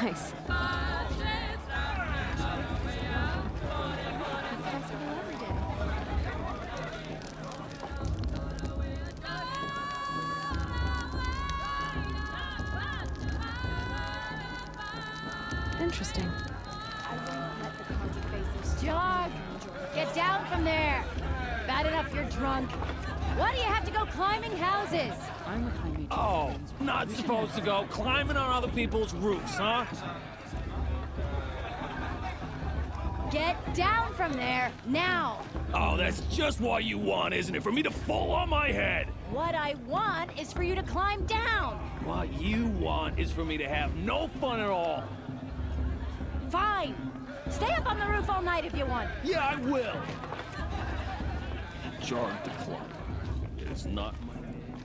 nice. Interesting. John! Get down from there! Bad enough you're drunk. Why do you have to go climbing houses? Oh, not supposed to go climbing on other people's roofs, huh? Get down from there, now! Oh, that's just what you want, isn't it? For me to fall on my head! What I want is for you to climb down! What you want is for me to have no fun at all. Fine! Stay up on the roof all night if you want. Yeah, I will! Charge the clock. It's not my name.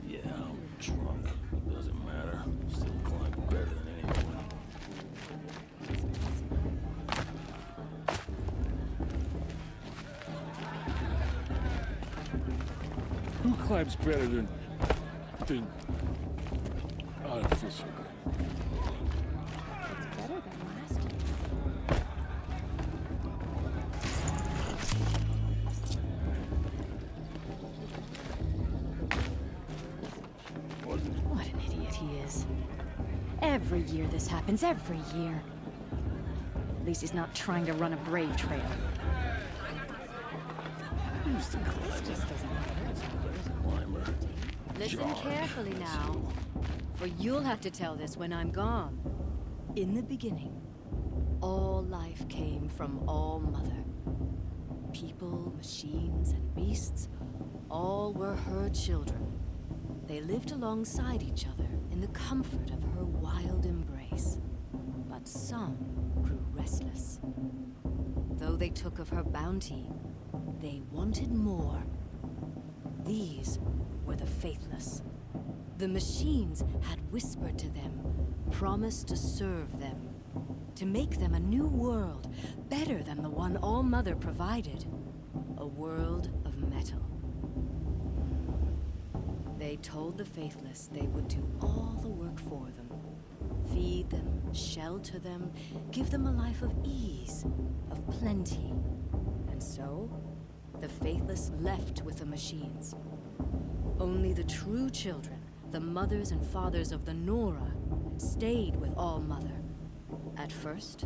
Yeah, I'm drunk. Doesn't matter. Still climb better than anyone. Who climbs better than... Oh, I feel so good. It's better than last year. What an idiot he is. Every year this happens, every year. At least he's not trying to run a brave trail. Who's the This just doesn't climber? Listen Charge. carefully now, for you'll have to tell this when I'm gone. In the beginning, all life came from All Mother. People, machines, and beasts, all were her children. They lived alongside each other in the comfort of her wild embrace. But some grew restless. Though they took of her bounty, they wanted more. These were the faithless. The machines had whispered to them, promised to serve them, to make them a new world, better than the one All Mother provided. A world of metal. They told the faithless they would do all the work for them. Feed them, shelter them, give them a life of ease, of plenty. And so, the faithless left with the machines. Only the true children, the mothers and fathers of the Nora, stayed with All Mother. At first,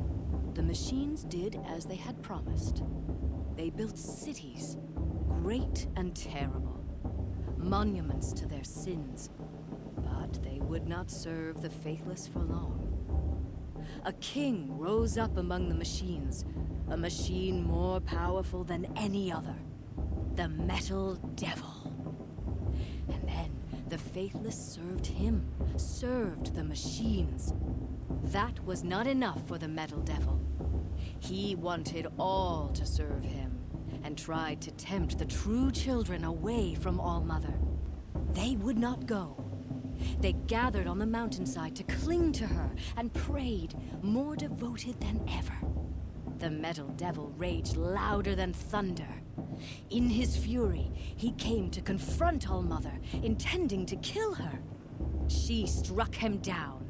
the machines did as they had promised. They built cities, great and terrible, monuments to their sins. But they would not serve the faithless for long. A king rose up among the machines, a machine more powerful than any other. The Metal Devil. And then the faithless served him, served the machines. That was not enough for the Metal Devil. He wanted all to serve him, and tried to tempt the true children away from All Mother. They would not go. They gathered on the mountainside to cling to her and prayed, more devoted than ever. The Metal Devil raged louder than thunder. In his fury, he came to confront All Mother, intending to kill her. She struck him down.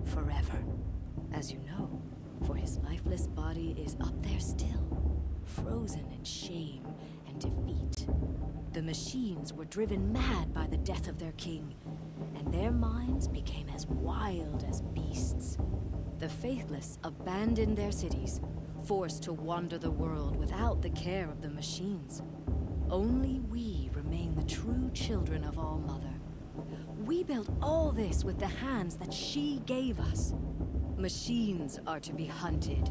Forever. As you know, for his lifeless body is up there still, frozen in shame and defeat. The machines were driven mad by the death of their king, and their minds became as wild as beasts. The faithless abandoned their cities, forced to wander the world without the care of the machines. Only we remain the true children of All Mother. We built all this with the hands that she gave us. Machines are to be hunted.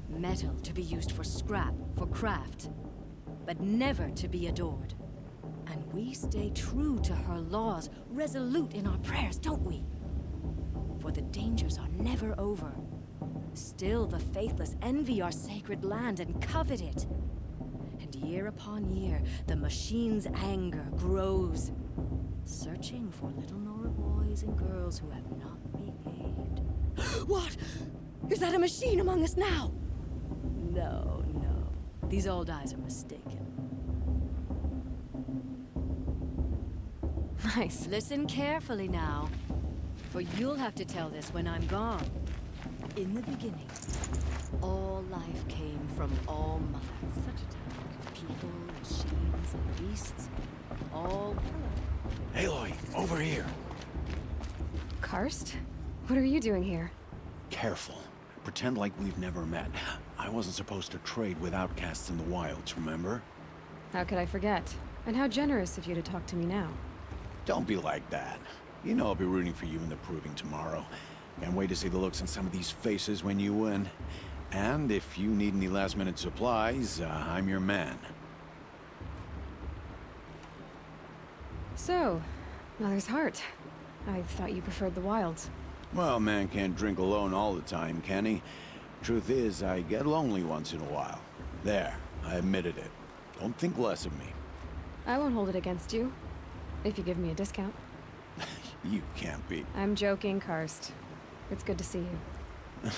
Metal to be used for scrap, for craft. But never to be adored. And we stay true to her laws, resolute in our prayers, don't we? For the dangers are never over. Still the faithless envy our sacred land and covet it. And year upon year, the machine's anger grows, searching for little Nora boys and girls who have not behaved. What? Is that a machine among us now? No, no. These old eyes are mistaken. Nice. Listen carefully now, for you'll have to tell this when I'm gone. In the beginning, all life came from all mothers. Such a talent. People, machines, and beasts, all... Aloy, over here. Karst? What are you doing here? Careful. Pretend like we've never met. I wasn't supposed to trade with outcasts in the wilds, remember? How could I forget? And how generous of you to talk to me now. Don't be like that. You know I'll be rooting for you in the proving tomorrow. Can't wait to see the looks on some of these faces when you win. And if you need any last-minute supplies, I'm your man. So, Mother's Heart. I thought you preferred the wilds. Well, man can't drink alone all the time, can he? Truth is, I get lonely once in a while. There, I admitted it. Don't think less of me. I won't hold it against you. If you give me a discount. You can't be. I'm joking, Karst. It's good to see you.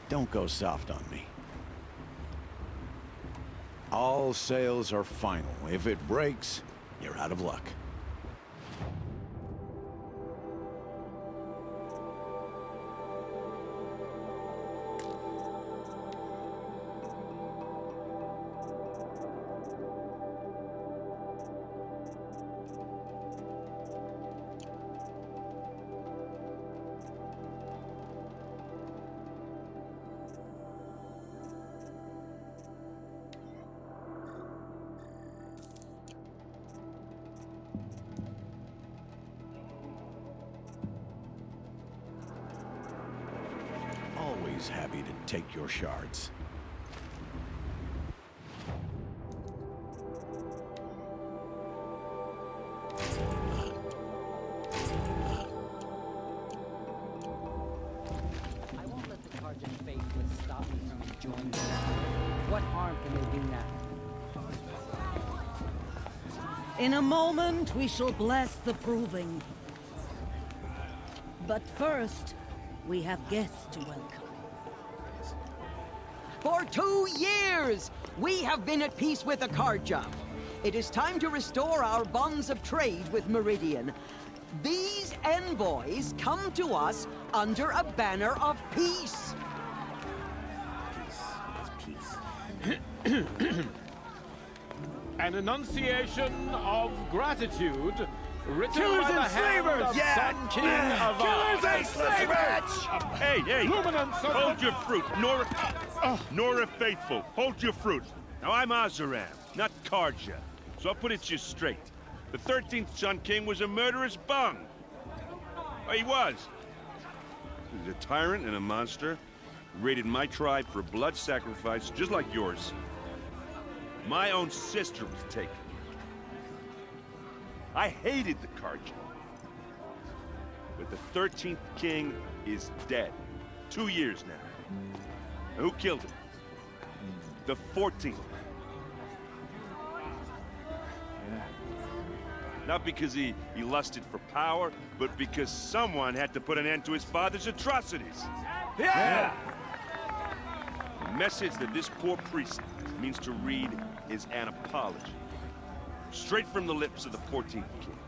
Don't go soft on me. All sales are final. If it breaks, you're out of luck. Always happy to take your shards. I won't let the Carja faithless stop me from enjoying them. What harm can they do now? In a moment, we shall bless the proving. But first, we have guests to welcome. For 2 years, we have been at peace with the Carja. It is time to restore our bonds of trade with Meridian. These envoys come to us under a banner of peace. An enunciation of gratitude written Killers by the and hand slavers! of Yeah! Sun King of Killers and slavers! Hey, hey! Luminance of Hold the- your fruit, Nora Faithful. Hold your fruit. Now I'm Azaram, not Karja, so I'll put it to you straight. The 13th Sun King was a murderous bung. Oh, he was. He was a tyrant and a monster. Raided my tribe for blood sacrifice, just like yours. My own sister was taken. I hated the Karja. But the 13th king is dead. 2 years now. And who killed him? The 14th. Not because he lusted for power, but because someone had to put an end to his father's atrocities. Yeah! The message that this poor priest means to read is an apology. Straight from the lips of the 14th king.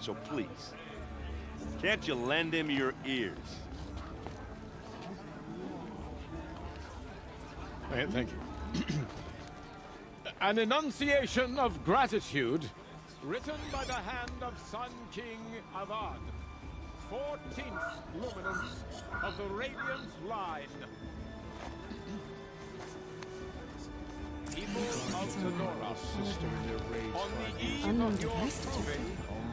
So please, can't you lend him your ears? Thank you. An enunciation of gratitude written by the hand of Sun King Avad, 14th luminance of the Radiant Line. People of Tenora, on the eve Unknown of your device proving,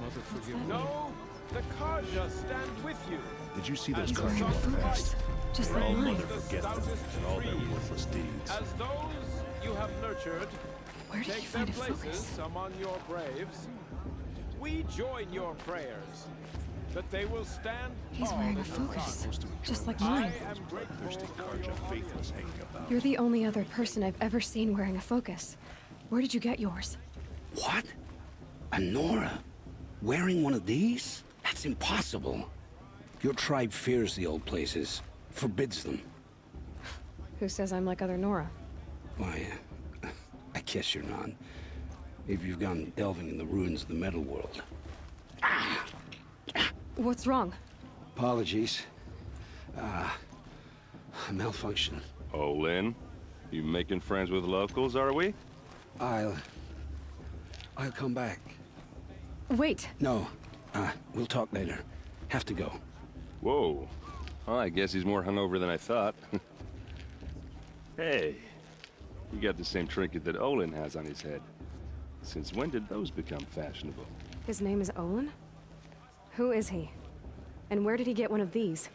What's that know the Karja stand with you. Did you see those And Karja shall walk fight past? Just for like all mine. the stoutest trees. worthless deeds. As those you have nurtured Where did you take their find a places focus? among your braves, we join your prayers that they will stand He's tall wearing in a the focus. sun. Just like I mine. am grateful for your faithfulness. You're the only other person I've ever seen wearing a focus. Where did you get yours? What? A Nora? Wearing one of these? That's impossible. Your tribe fears the old places, forbids them. Who says I'm like other Nora? Why, I guess you're not. If you've gone delving in the ruins of the metal world. What's wrong? Apologies. Malfunction. Olin, you making friends with locals, are we? I'll come back. Wait. No, we'll talk later. Have to go. Whoa. Well, I guess he's more hungover than I thought. Hey, you got the same trinket that Olin has on his head. Since when did those become fashionable? His name is Olin? Who is he? And where did he get one of these?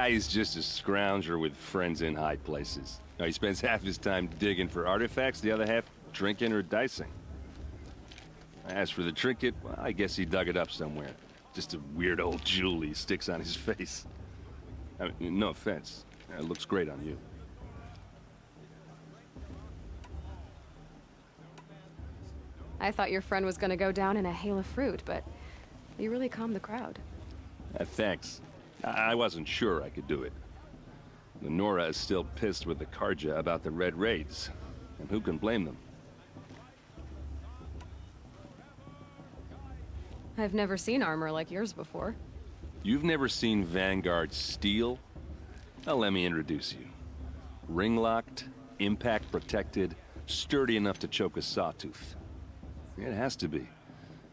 He's just a scrounger with friends in high places. Now, he spends half his time digging for artifacts, the other half drinking or dicing. As for the trinket, well, I guess he dug it up somewhere. Just a weird old jewel he sticks on his face. I mean, no offense. It looks great on you. I thought your friend was gonna go down in a hail of fruit, but you really calmed the crowd. Thanks. I wasn't sure I could do it. The Nora is still pissed with the Karja about the Red Raids. And who can blame them? I've never seen armor like yours before. You've never seen Vanguard steel? Well, let me introduce you. Ring-locked, impact-protected, sturdy enough to choke a sawtooth. It has to be.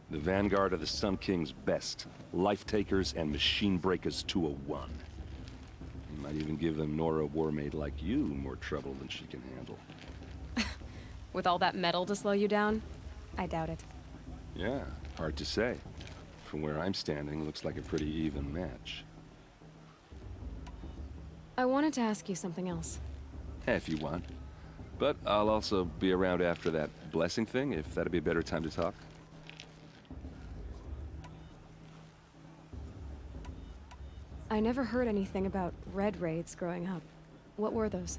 The Vanguard of the Sun King's best. Life-takers and machine breakers to a one. You might even give a Nora warmaid like you more trouble than she can handle. With all that metal to slow you down? I doubt it. Yeah, hard to say. From where I'm standing, looks like a pretty even match. I wanted to ask you something else. If you want. But I'll also be around after that blessing thing, if that'd be a better time to talk. I never heard anything about Red Raids growing up. What were those?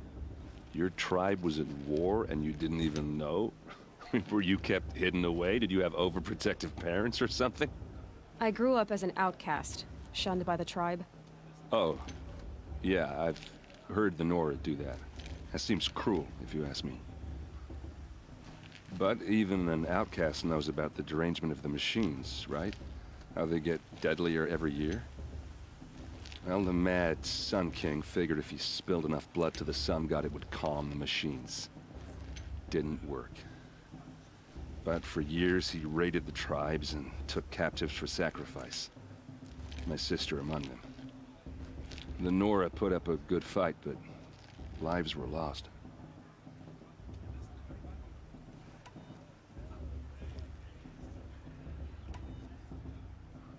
Your tribe was at war and you didn't even know? Were you kept hidden away? Did you have overprotective parents or something? I grew up as an outcast, shunned by the tribe. Oh, yeah, I've heard the Nora do that. That seems cruel, if you ask me. But even an outcast knows about the derangement of the machines, right? How they get deadlier every year? Well, the mad Sun King figured if he spilled enough blood to the Sun God, it would calm the machines. Didn't work. But for years, he raided the tribes and took captives for sacrifice. My sister among them. The Nora put up a good fight, but lives were lost.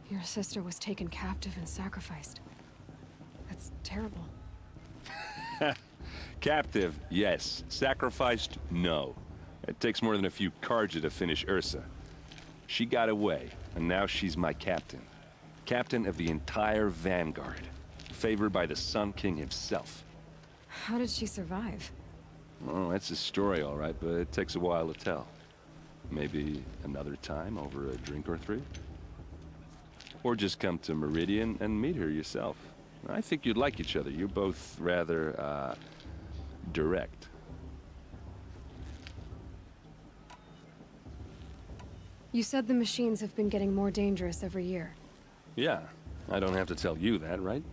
Your sister was taken captive and sacrificed. That's terrible. Captive, yes. Sacrificed, no. It takes more than a few Karja to finish Ursa. She got away, and now she's my captain. Captain of the entire Vanguard. Favored by the Sun King himself. How did she survive? Oh, that's a story, all right, but it takes a while to tell. Maybe another time over a drink or three? Or just come to Meridian and meet her yourself. I think you'd like each other. You're both rather, direct. You said the machines have been getting more dangerous every year. Yeah, I don't have to tell you that, right?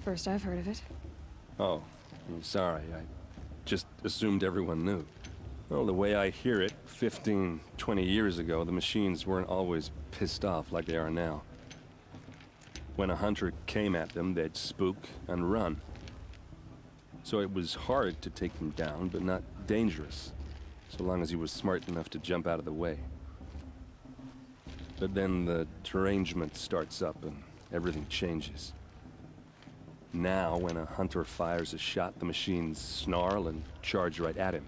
First I've heard of it. Oh, I'm sorry. I just assumed everyone knew. Well, the way I hear it, 15, 20 years ago, the machines weren't always pissed off like they are now. When a hunter came at them, they'd spook and run. So it was hard to take them down, but not dangerous, so long as he was smart enough to jump out of the way. But then the derangement starts up and everything changes. Now, when a hunter fires a shot, the machines snarl and charge right at him.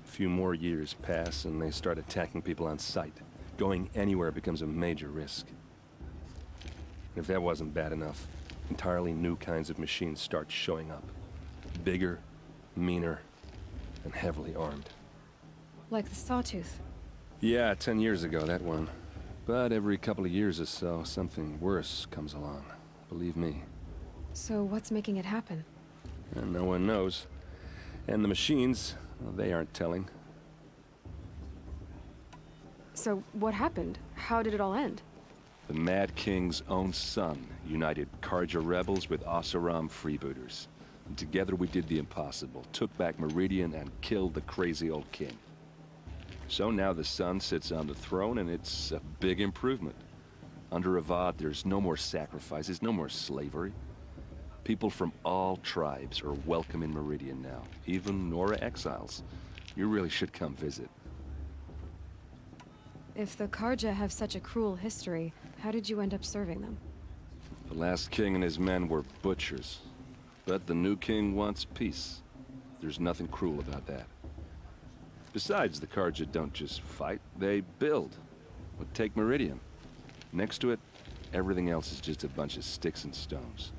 A few more years pass and they start attacking people on sight. Going anywhere becomes a major risk. If that wasn't bad enough, entirely new kinds of machines start showing up. Bigger, meaner, and heavily armed. Like the Sawtooth. Yeah, 10 years ago, that one. But every couple of years or so, something worse comes along. Believe me. So what's making it happen? And no one knows. And the machines, well, they aren't telling. So, what happened? How did it all end? The Mad King's own son united Karja rebels with Oseram freebooters. And together we did the impossible, took back Meridian and killed the crazy old king. So now the son sits on the throne and it's a big improvement. Under Avad, there's no more sacrifices, no more slavery. People from all tribes are welcome in Meridian now, even Nora exiles. You really should come visit. If the Karja have such a cruel history, how did you end up serving them? The last king and his men were butchers. But the new king wants peace. There's nothing cruel about that. Besides, the Karja don't just fight, they build. But take Meridian. Next to it, everything else is just a bunch of sticks and stones.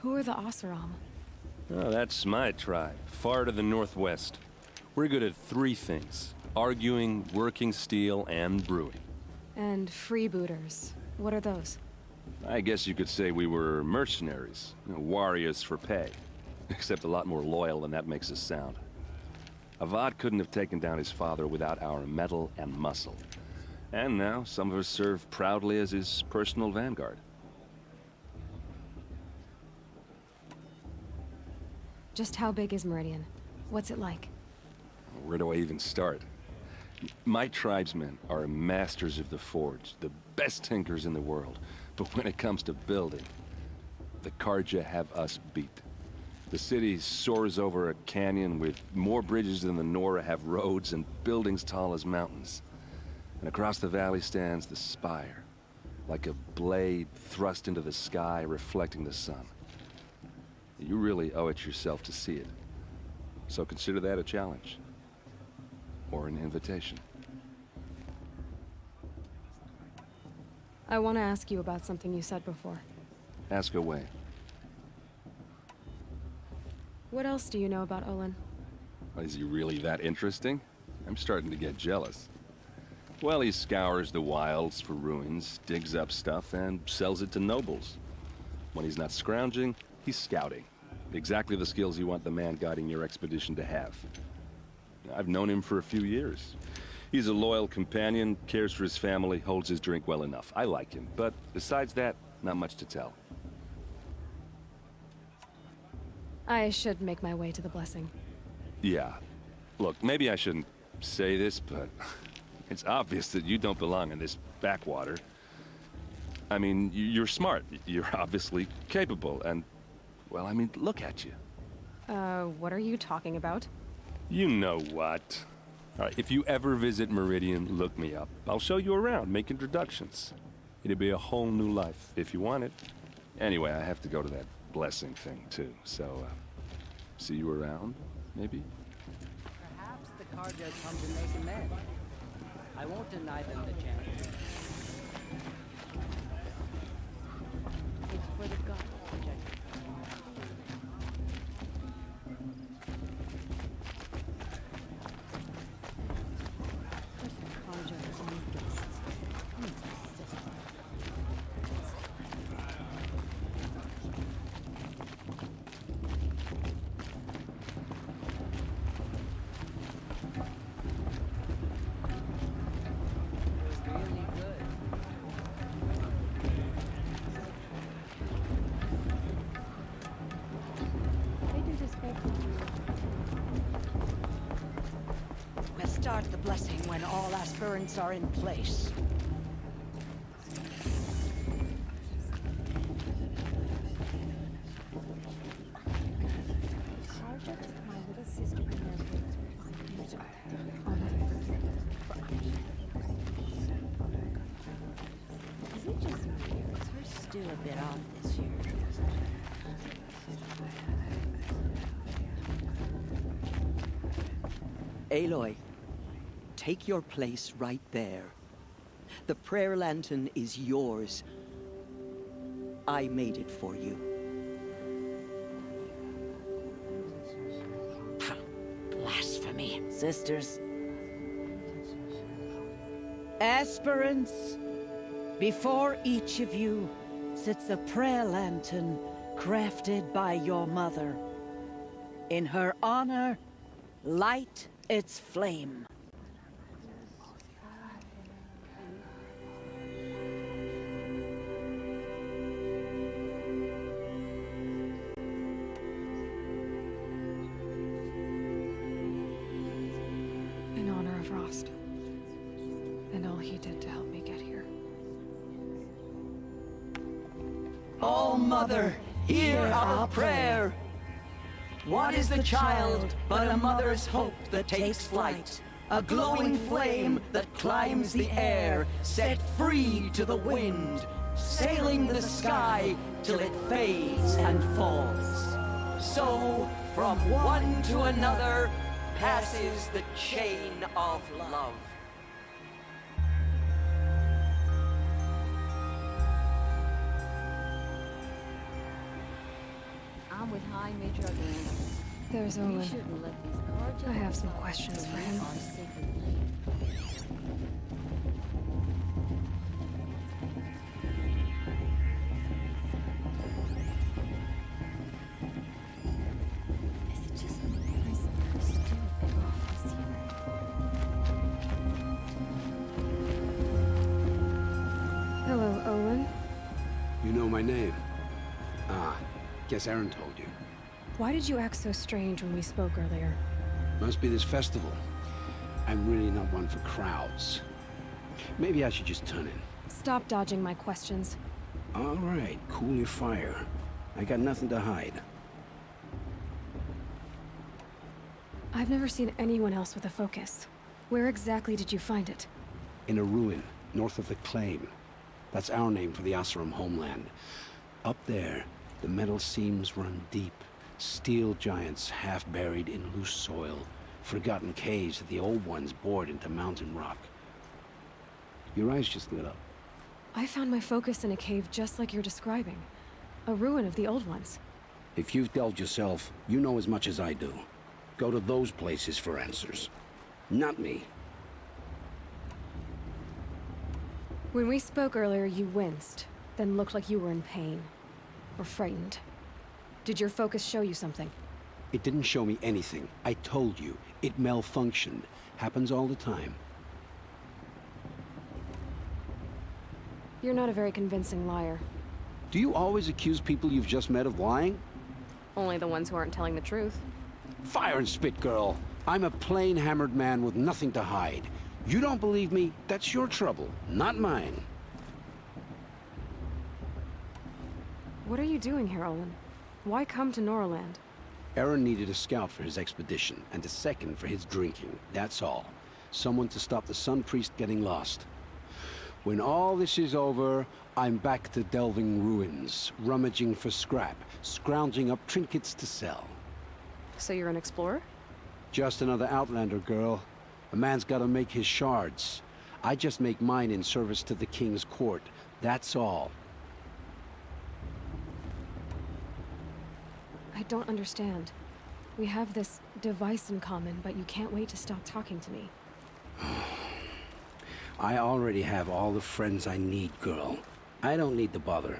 Who are the Oseram? Oh, that's my tribe, far to the northwest. We're good at three things: arguing, working steel, and brewing. And freebooters. What are those? I guess you could say we were mercenaries, warriors for pay. Except a lot more loyal than that makes us sound. Avad couldn't have taken down his father without our metal and muscle. And now, some of us serve proudly as his personal vanguard. Just how big is Meridian? What's it like? Where do I even start? My tribesmen are masters of the forge, the best tinkers in the world. But when it comes to building, the Karja have us beat. The city soars over a canyon with more bridges than the Nora have roads and buildings tall as mountains. And across the valley stands the spire, like a blade thrust into the sky reflecting the sun. You really owe it yourself to see it. So consider that a challenge. Or an invitation. I want to ask you about something you said before. Ask away. What else do you know about Olin? Is he really that interesting? I'm starting to get jealous. Well, he scours the wilds for ruins, digs up stuff, and sells it to nobles. When he's not scrounging, he's scouting. Exactly the skills you want the man guiding your expedition to have. I've known him for a few years. He's a loyal companion, cares for his family, holds his drink well enough. I like him, but besides that, not much to tell. I should make my way to the blessing. Yeah. Look, maybe I shouldn't say this, but it's obvious that you don't belong in this backwater. I mean, you're smart. You're obviously capable, and, well, I mean, look at you. What are you talking about? You know what. All right, if you ever visit Meridian, look me up. I'll show you around, make introductions. It'll be a whole new life, if you want it. Anyway, I have to go to that blessing thing, too, so, see you around, maybe? Perhaps the Karja come to make amends. I won't deny them the chance. It's for the gods, Jeajax. Really good. We'll start the blessing when all aspirants are in place. Is it just me, or is her stew a bit off this year? Aloy, take your place right there. The prayer lantern is yours. I made it for you. Blasphemy. Sisters. Aspirants, before each of you sits a prayer lantern crafted by your mother. In her honor, light its flame. In honor of Rost. And all he did to help me get here. Oh, Mother, hear our prayer. What is the child but a mother's hope that takes flight? A glowing flame that climbs the air, set free to the wind, sailing the sky till it fades and falls. So, from one to another, passes the chain of love. I'm with High Major again. There's You Olin. shouldn't let these cards. I have some questions for him. Our sacred land. Is it just me or is there still a big office here? Hello, Olin. You know my name? Ah, guess Aaron told you. Why did you act so strange when we spoke earlier? Must be this festival. I'm really not one for crowds. Maybe I should just turn in. Stop dodging my questions. All right, cool your fire. I got nothing to hide. I've never seen anyone else with a focus. Where exactly did you find it? In a ruin, north of the Claim. That's our name for the Oseram homeland. Up there, the metal seams run deep. Steel giants half buried in loose soil. Forgotten caves that the old ones bored into mountain rock. Your eyes just lit up. I found my focus in a cave just like you're describing. A ruin of the old ones. If you've delved yourself, you know as much as I do. Go to those places for answers. Not me. When we spoke earlier, you winced, then looked like you were in pain. Or frightened. Did your focus show you something? It didn't show me anything. I told you. It malfunctioned. Happens all the time. You're not a very convincing liar. Do you always accuse people you've just met of lying? Only the ones who aren't telling the truth. Fire and spit, girl. I'm a plain hammered man with nothing to hide. You don't believe me? That's your trouble, not mine. What are you doing here, Olin? Why come to Norland? Aaron needed a scout for his expedition, and a second for his drinking. That's all. Someone to stop the Sun Priest getting lost. When all this is over, I'm back to delving ruins, rummaging for scrap, scrounging up trinkets to sell. So you're an explorer? Just another Outlander, girl. A man's gotta make his shards. I just make mine in service to the King's court. That's all. I don't understand. We have this device in common, but you can't wait to stop talking to me. I already have all the friends I need, girl. I don't need the bother.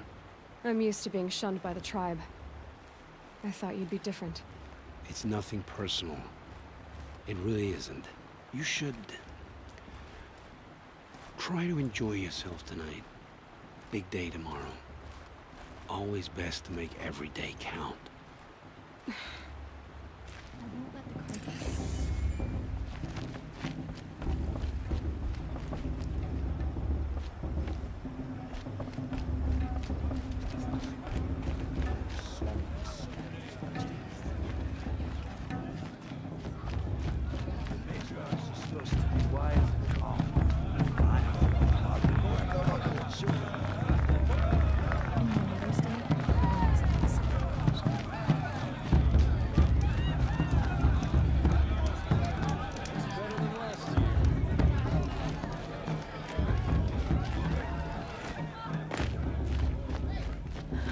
I'm used to being shunned by the tribe. I thought you'd be different. It's nothing personal. It really isn't. You should... try to enjoy yourself tonight. Big day tomorrow. Always best to make every day count.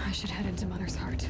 I should head into Mother's Heart.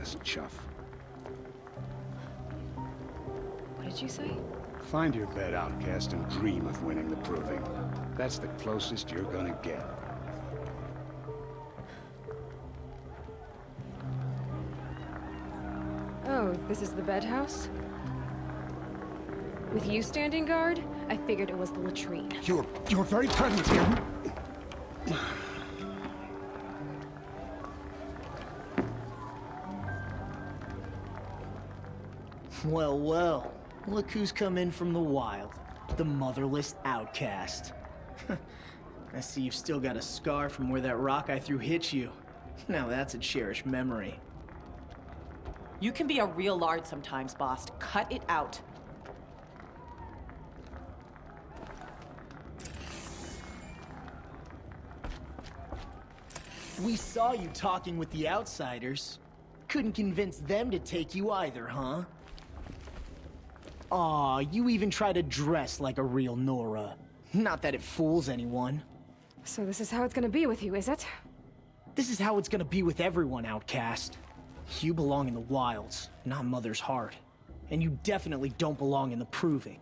useless chuff. What did you say? Find your bed, outcast, and dream of winning the proving. That's the closest you're gonna get. Oh, this is the bed house? With you standing guard, I figured it was the latrine. You're very pregnant here. Well, well. Look who's come in from the wild. The motherless outcast. I see you've still got a scar from where that rock I threw hit you. Now that's a cherished memory. You can be a real lard sometimes, boss. Cut it out. We saw you talking with the outsiders. Couldn't convince them to take you either, huh? Aw, you even try to dress like a real Nora. Not that it fools anyone. So this is how it's gonna be with you, is it? This is how it's gonna be with everyone, outcast. You belong in the wilds, not Mother's heart. And you definitely don't belong in the proving.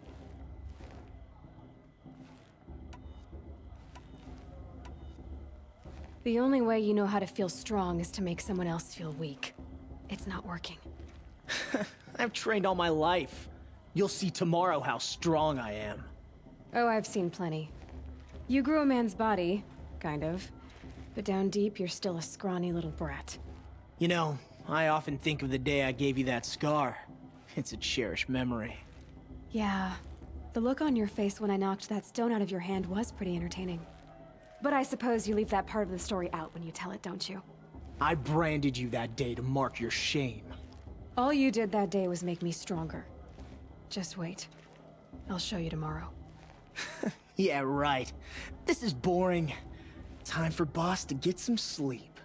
The only way you know how to feel strong is to make someone else feel weak. It's not working. I've trained all my life. You'll see tomorrow how strong I am. Oh, I've seen plenty. You grew a man's body, kind of. But down deep, you're still a scrawny little brat. You know, I often think of the day I gave you that scar. It's a cherished memory. Yeah. The look on your face when I knocked that stone out of your hand was pretty entertaining. But I suppose you leave that part of the story out when you tell it, don't you? I branded you that day to mark your shame. All you did that day was make me stronger. Just wait. I'll show you tomorrow. Yeah, right. This is boring. Time for Boss to get some sleep.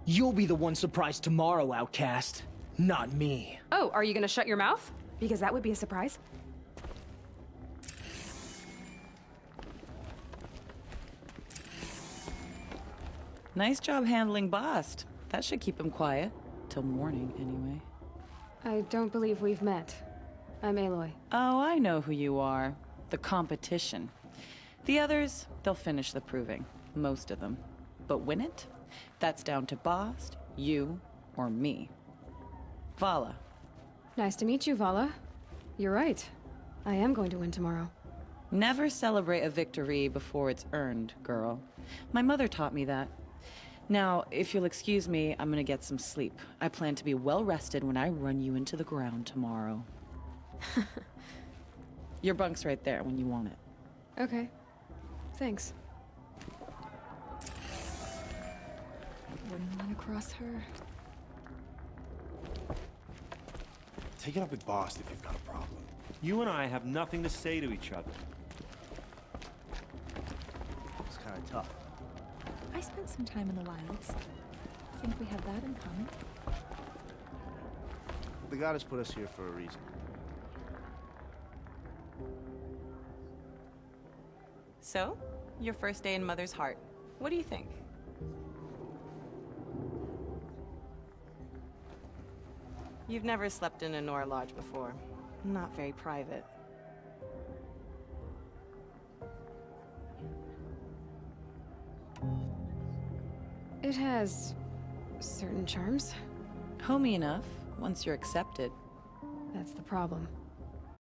You'll be the one surprised tomorrow, outcast. Not me. Oh, are you gonna shut your mouth? Because that would be a surprise. Nice job handling Bast. That should keep him quiet. Till morning, anyway. I don't believe we've met. I'm Aloy. Oh, I know who you are. The competition. The others, they'll finish the proving. Most of them. But win it? That's down to Bast, you, or me. Vala. Nice to meet you, Vala. You're right. I am going to win tomorrow. Never celebrate a victory before it's earned, girl. My mother taught me that. Now, if you'll excuse me, I'm gonna get some sleep. I plan to be well rested when I run you into the ground tomorrow. Your bunk's right there when you want it. Okay. Thanks. Wouldn't want to cross her. Take it up with Boss if you've got a problem. You and I have nothing to say to each other. It's kind of tough. I spent some time in the wilds. Think we have that in common? The goddess put us here for a reason. So, your first day in Mother's heart. What do you think? You've never slept in a Nora lodge before. Not very private. It has certain charms. Homey enough, once you're accepted. That's the problem.